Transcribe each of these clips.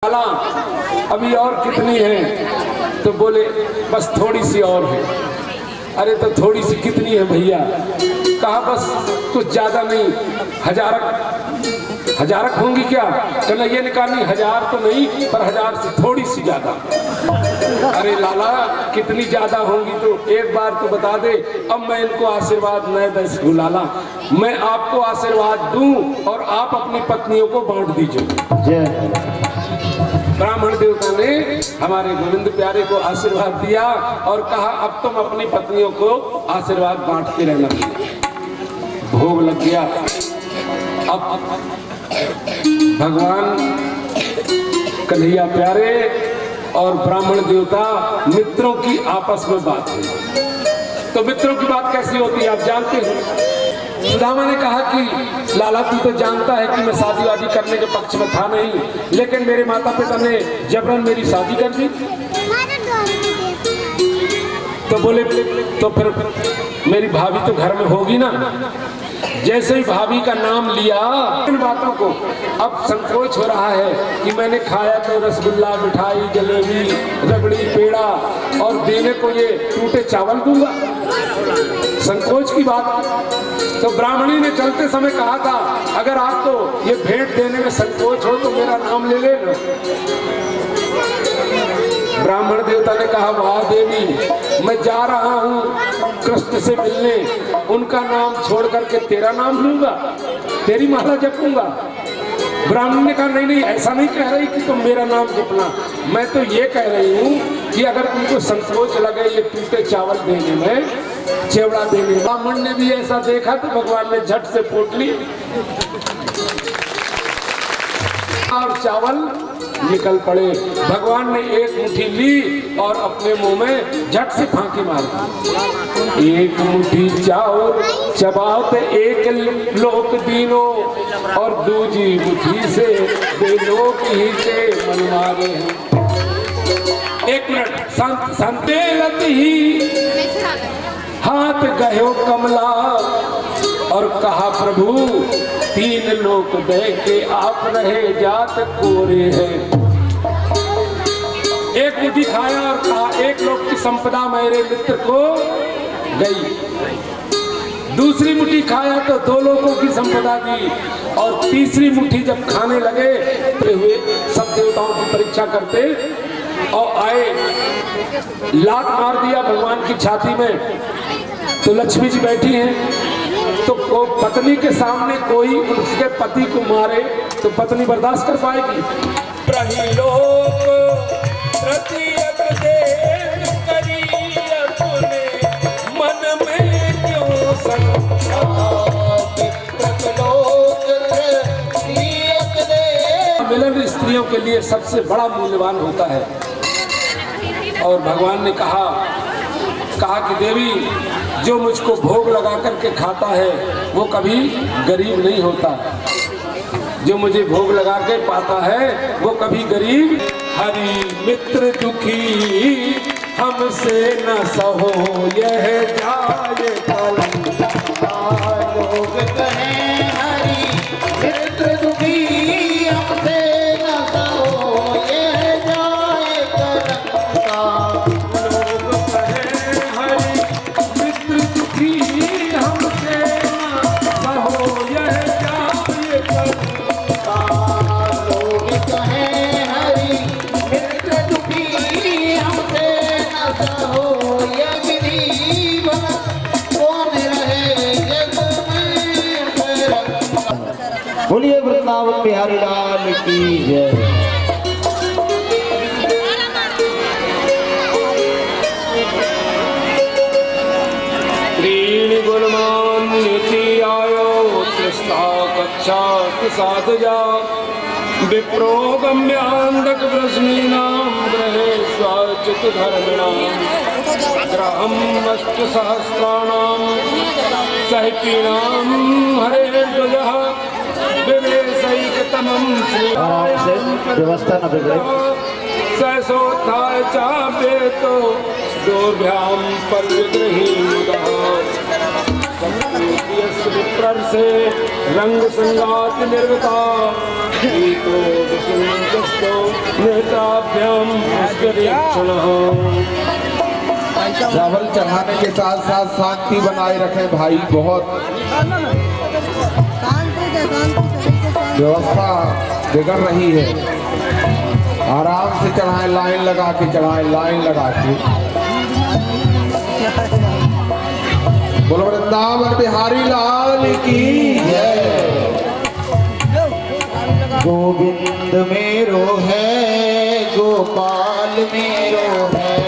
लाला अभी और कितनी है? तो बोले बस थोड़ी सी और है। अरे तो थोड़ी सी कितनी है भैया? कहा बस कुछ ज्यादा नहीं, हजारक होंगी क्या? कहना ये निकाली 1000 तो नहीं पर 1000 से थोड़ी सी ज्यादा। अरे लाला कितनी ज्यादा होंगी तो एक बार तो बता दे। अब मैं इनको आशीर्वाद न दे सकूं लाला, मैं आपको आशीर्वाद दूं और आप अपनी पत्नियों को बांट दीजिए। ब्राह्मण देवता ने हमारे गोविंद प्यारे को आशीर्वाद दिया और कहा अब तुम अपनी पत्नियों को आशीर्वाद बांटते रहना। भोग लग गया। अब भगवान कन्हैया प्यारे और ब्राह्मण देवता मित्रों की आपस में बात हुई। तो मित्रों की बात कैसी होती है आप जानते हैं। सुदामा ने कहा कि लाला तू तो जानता है कि मैं शादी वादी करने के पक्ष में था नहीं, लेकिन मेरे माता पिता ने जबरन मेरी शादी कर दी। तो बोले तो फिर मेरी भाभी तो घर में होगी ना। जैसे ही भाभी का नाम लिया इन बातों को अब संकोच हो रहा है कि मैंने खाया तो रसगुल्ला, मिठाई, जलेबी, रबड़ी, पेड़ा और देने को ये टूटे चावल दूंगा। संकोच की बात। तो ब्राह्मणी ने चलते समय कहा था अगर आपको ये भेंट देने में संकोच हो तो मेरा नाम ले लेना। ब्राह्मण देवता ने कहा वाह देवी, मैं जा रहा हूँ कृष्ण से मिलने, उनका नाम छोड़ करके तेरा नाम लूंगा, तेरी माला जपूंगा। ब्राह्मण ने कहा नहीं नहीं ऐसा नहीं कह रही कि तुम मेरा नाम जपना, मैं तो ये कह रही हूँ कि अगर तुमको संकोच लगे ये टूटे चावल देने में, चेवड़ा देने। ब्राह्मण ने भी ऐसा देखा तो भगवान ने झट से फूट ली और चावल निकल पड़े। भगवान ने एक मुट्ठी ली और अपने मुंह में झट से फांकी मार दी। एक मुट्ठी चावल चबाते एक लोक दीनो और दूजी मुट्ठी से दे लोक ही के मन मारे हैं। एक मिनट संते ही हाथ गयो कमला और कहा प्रभु 3 लोक दे के आप रहे जात कोरे हैं। एक मुट्ठी खाया और कहा 1 लोक की संपदा मेरे मित्र को गई। दूसरी मुट्ठी खाया तो 2 लोकों की संपदा दी और तीसरी मुट्ठी जब खाने लगे तो हुए सब देवताओं की परीक्षा करते और आए, लात मार दिया भगवान की छाती में। तो लक्ष्मी जी बैठी हैं तो पत्नी के सामने कोई उसके पति को मारे तो पत्नी बर्दाश्त कर पाएगी। प्रहिलोक प्रतियत देन करी अपने मन में क्यों संताप। मिलन स्त्रियों के लिए सबसे बड़ा मूल्यवान होता है। और भगवान ने कहा कि देवी जो मुझको भोग लगा करके खाता है वो कभी गरीब नहीं होता, जो मुझे भोग लगा के पाता है वो कभी गरीब। हरि मित्र दुखी हमसे न सहो यह जाए कलंक। लोग कहें हरि मित्र दुखी हमसे न सहो यह जाए कलंक। लोग कहें हरि मित्र दुखी हमसे न सहो यह जाए कलंक। लोग कहें हरि मित्र दुखी हमसे न सहो यह गरीब कौन रहे जग में। बोलिए वृंदावन बिहारी लाल की जय। गुणमान नीति आयो त्रिस्ता कक्षा साधजा विप्रो गम्यांधक वृष्णीनां ग्रहे स्वाचित धर्मिणां ग्रहम् 8 सहस्राणां सहितीनां हरे ध्वजः विवेशैकतमं व्यवस्था न बिगड़े सहसोत्थाय चाप्येतो दोर्भ्यां परिग्रहीतः। विप्र से रंग संगात निर्वता गीतो विसुंदस्तो नेत्राभ्याम चावल चढ़ाने के साथ साथ शांति बनाए रखें भाई। बहुत व्यवस्था बिगड़ रही है, आराम से चढ़ाएं, लाइन लगा के चढ़ाएं, लाइन लगा के। बोलो वृंदावन बिहारी लाल की जय। गोविंद मेरो है, गोपाल मेरो है,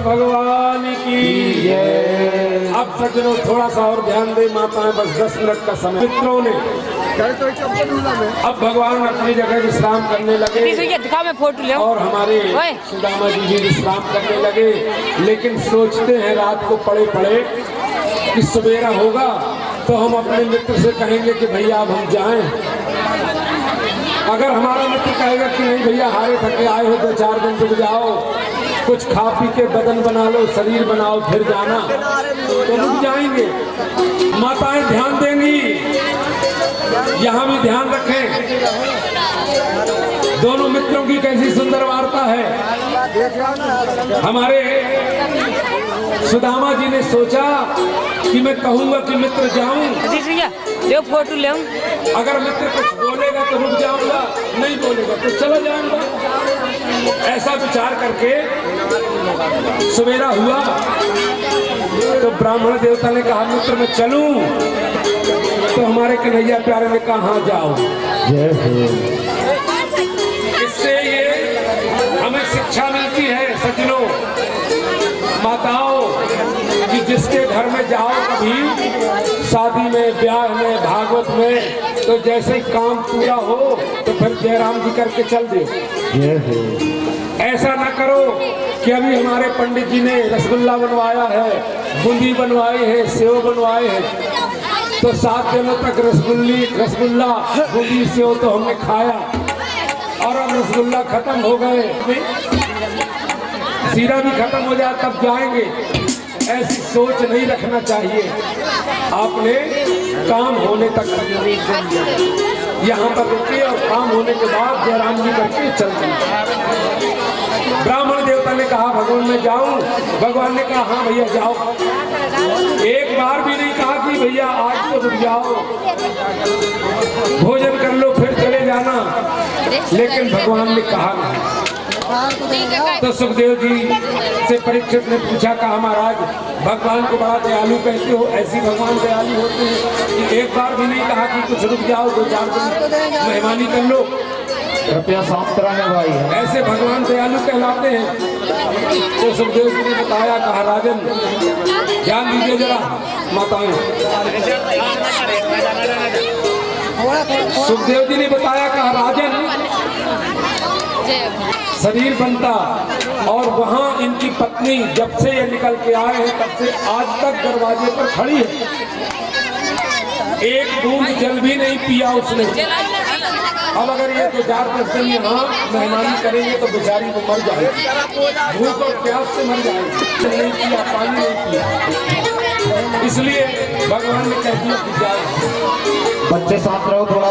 भगवान की जय। अब सज्जनों थोड़ा सा और ध्यान दे, माताएं बस 10 मिनट का समय। मित्रों ने अब भगवान अपनी जगह विश्राम करने लगे फोटो ले और हमारे सुदामा जी भी विश्राम करने लगे। लेकिन सोचते हैं रात को पड़े पड़े कि सवेरा होगा तो हम अपने मित्र से कहेंगे कि भैया अब हम जाएं। अगर हमारा मित्र कहेगा कि नहीं भैया हारे थके आए हो तो 4 दिन रुक जाओ, कुछ खा पी के बदन बना लो, शरीर बनाओ, फिर जाना, तो रुक जाएंगे। माताएं ध्यान देंगी, यहाँ भी ध्यान रखें। दोनों मित्रों की कैसी सुंदर वार्ता है। हमारे सुदामा जी ने सोचा कि मैं कहूंगा कि मित्र जाऊं, फोटो ले। अगर मित्र कुछ बोलेगा तो रुक जाऊंगा, नहीं बोलेगा तो चला जाऊंगा। ऐसा विचार करके सवेरा हुआ तो ब्राह्मण देवता ने कहा मित्र मैं चलूं, तो हमारे कन्हैया प्यारे ने कहा हाँ जाओ। इससे ये हमें शिक्षा मिलती है सज्जनों, माताओं, कि जिसके घर में जाओ कभी शादी में, ब्याह में, भागवत में, तो जैसे ही काम पूरा हो तो फिर जयराम जी करके चल दे। ऐसा ना करो कि अभी हमारे पंडित जी ने रसगुल्ला बनवाया है, बूंदी बनवाई है, सेव बनवाए हैं, तो 7 दिनों तक रसगुल्ला बूंदी सेव तो हमने खाया और अब रसगुल्ला खत्म हो गए, सीरा भी खत्म हो जाए तब जाएंगे। ऐसी सोच नहीं रखना चाहिए। आपने काम होने तक यहाँ पर रुके और काम होने के बाद जयराम जी करके चल दिए। ब्राह्मण देवता ने कहा भगवान मैं जाऊं, भगवान ने कहा हाँ भैया जाओ। एक बार भी नहीं कहा कि भैया आज तो रुक जाओ, भोजन कर लो फिर चले जाना, लेकिन भगवान ने कहा नहीं। तो सुखदेव जी से परीक्षित ने पूछा, कहा महाराज भगवान को बड़ा दयालु कहते हो, ऐसी भगवान दयालु होते हैं कि एक बार भी नहीं कहा कि कुछ रुक जाओ, 2-4 दिन मेहमानी कर लो, कृपया शांत रहे भाई। ऐसे भगवान दयालु कहलाते हैं। तो सुखदेव जी ने बताया, कहा राजन ध्यान दीजिए जरा माताएं। सुखदेव जी ने बताया, कहा राजन शरीर बनता और वहां इनकी पत्नी जब से ये निकल के आए हैं तब से आज तक दरवाजे पर खड़ी है, एक बूंद जल भी नहीं पिया उसने, अब अगर ये 2-4 दिन यहाँ मेहमानी करेंगे तो बेचारी को मर जाएगी, भूख और प्यास से मर जाएगी। नहीं किया, पानी नहीं किया, इसलिए भगवान ने कह दिया कि जाओ। बच्चे साथ रहो थोड़ा।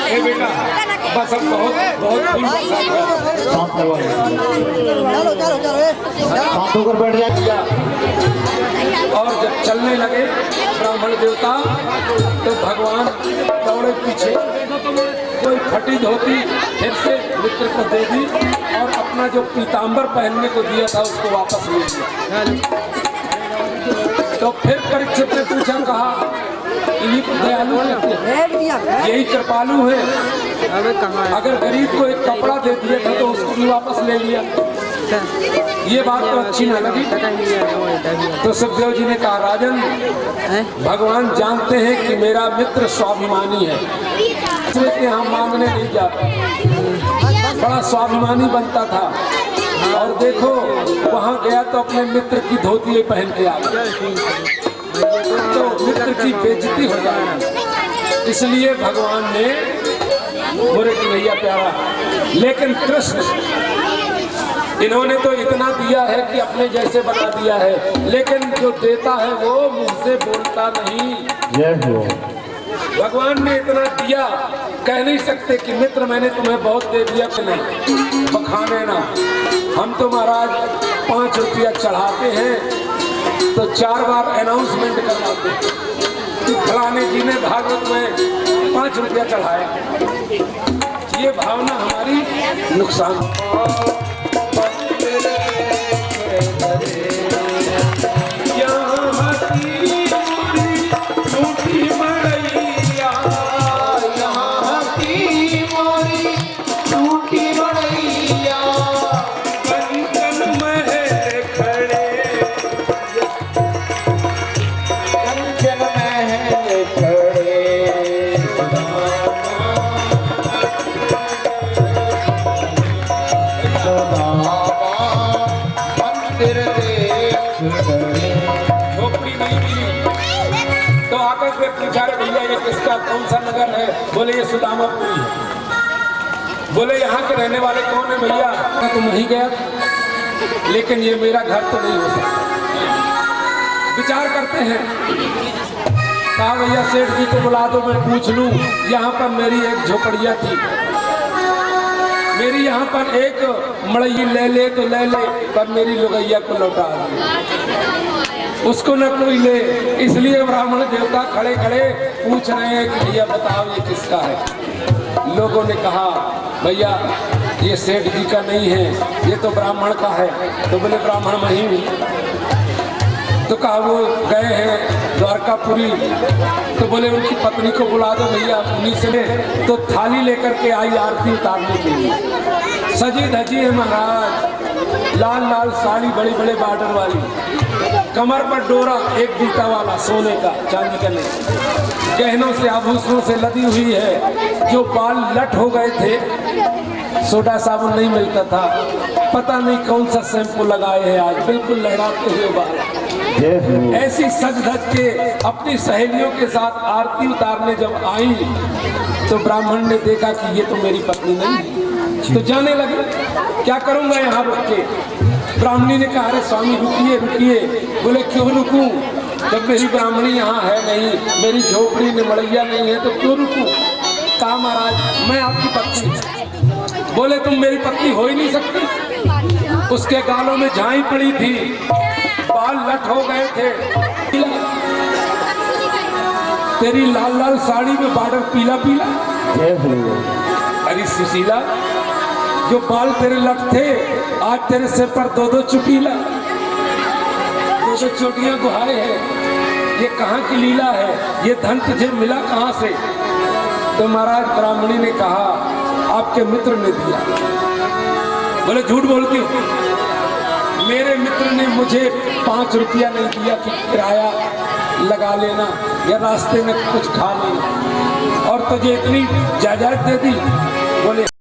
ए बेटा, बस अब बहुत बहुत साथ रहो, साथ होकर बैठ जाए। और जब चलने लगे ब्राह्मण देवता तो भगवान दौड़े पीछे, कोई फटी धोती फिर से मित्र को दे दी और अपना जो पीताम्बर पहनने को दिया था उसको वापस ले लिया। तो फिर परीक्षित ने पूछा, कहा इन्हीं को दयालु कहते हैं, यही कृपालु है, अगर गरीब को एक कपड़ा दे दिया था तो उसको भी वापस ले लिया। ये बात तो अच्छी न लगी। तो सुखदेव जी ने कहा, राजन भगवान जानते हैं कि मेरा मित्र स्वाभिमानी है, इसलिए कि हम मांगने नहीं जाते। बड़ा स्वाभिमानी बनता था और देखो वहां गया तो अपने मित्र की धोती पहन के आ गया, तो मित्र की बेइज्जती हो जाए, इसलिए भगवान ने बोले कि भैया प्यारा। लेकिन कृष्ण इन्होंने तो इतना दिया है कि अपने जैसे बना दिया है, लेकिन जो देता है वो मुंह से बोलता नहीं। भगवान ने इतना दिया, कह नहीं सकते कि मित्र मैंने तुम्हें बहुत दे दिया कि नहीं, बखाने ना। हम तो महाराज 5 रुपया चढ़ाते हैं तो 4 बार अनाउंसमेंट करवाते हैं कि फलाने जी ने भागवत में 5 रुपया चढ़ाया। ये भावना हमारी नुकसान। झोपड़ी नहीं मिली तो आकर के पूछा, भैया ये किसका कौन सा नगर है? बोले ये सुदामापुरी है। बोले यहाँ के रहने वाले कौन है भैया? तो वहीं गया, लेकिन ये मेरा घर तो नहीं हो सकता। विचार करते हैं, कहा भैया सेठ जी को बुला दो, मैं पूछ लूं। यहाँ पर मेरी एक झोपड़िया थी, मेरी यहाँ पर एक मड़ई ले ले तो ले ले, पर मेरी लुगैया को लौटा दे, उसको न कोई ले। इसलिए ब्राह्मण देवता खड़े खड़े पूछ रहे हैं कि भैया बताओ ये किसका है? लोगों ने कहा भैया ये सेठ जी का नहीं है, ये तो ब्राह्मण का है। तो बोले ब्राह्मण मैं ही हूँ। तो कहा वो गए हैं द्वारकापुरी, तो बोले उनकी पत्नी को बुला दो भैया उन्हीं से। तो थाली लेकर के आई आरती उतारने के लिए, सजी धजी है महाराज, लाल लाल साड़ी, बड़ी बड़े बॉर्डर वाली, कमर पर डोरा एक बीटा वाला सोने का चांदी का नहीं, गहनों से आभूषणों से लदी हुई है। जो बाल लट हो गए थे, सोडा साबुन नहीं मिलता था, पता नहीं कौन सा शैम्पू लगाए हैं, आज बिल्कुल लहराते हुए बाल। ऐसी सज धज के अपनी सहेलियों के साथ आरती उतारने जब आई तो ब्राह्मण ने देखा कि ये तो मेरी पत्नी नहीं, तो जाने लगे क्या करूंगा यहाँ रुक के। ब्राह्मणी ने कहा अरे स्वामी रुकिए रुकिए। बोले क्यों रुकूं, जब मेरी ब्राह्मणी यहाँ है नहीं, मेरी झोपड़ी में मड़ैया नहीं है, तो क्यों रुकूं? कहा महाराज मैं आपकी पत्नी। बोले तुम मेरी पत्नी हो ही नहीं सकती, उसके गालों में झाई पड़ी थी, बाल लट हो गए थे, तेरी लाल लाल साड़ी में बॉर्डर पीला पीला। अरे सुशीला, जो बाल तेरे लट थे आज तेरे सिर पर 2-2 चुकीला, 2-2 चोटियां गुहाए हैं। ये कहाँ की लीला है? ये धन तुझे मिला कहाँ से? तो महाराज ब्राह्मणी ने कहा आपके मित्र ने दिया। बोले झूठ बोलती हो, मेरे मित्र ने मुझे 5 रुपया नहीं दिया कि किराया लगा लेना या रास्ते में कुछ खा लेना, और तुझे इतनी जायदाद दे दी। बोले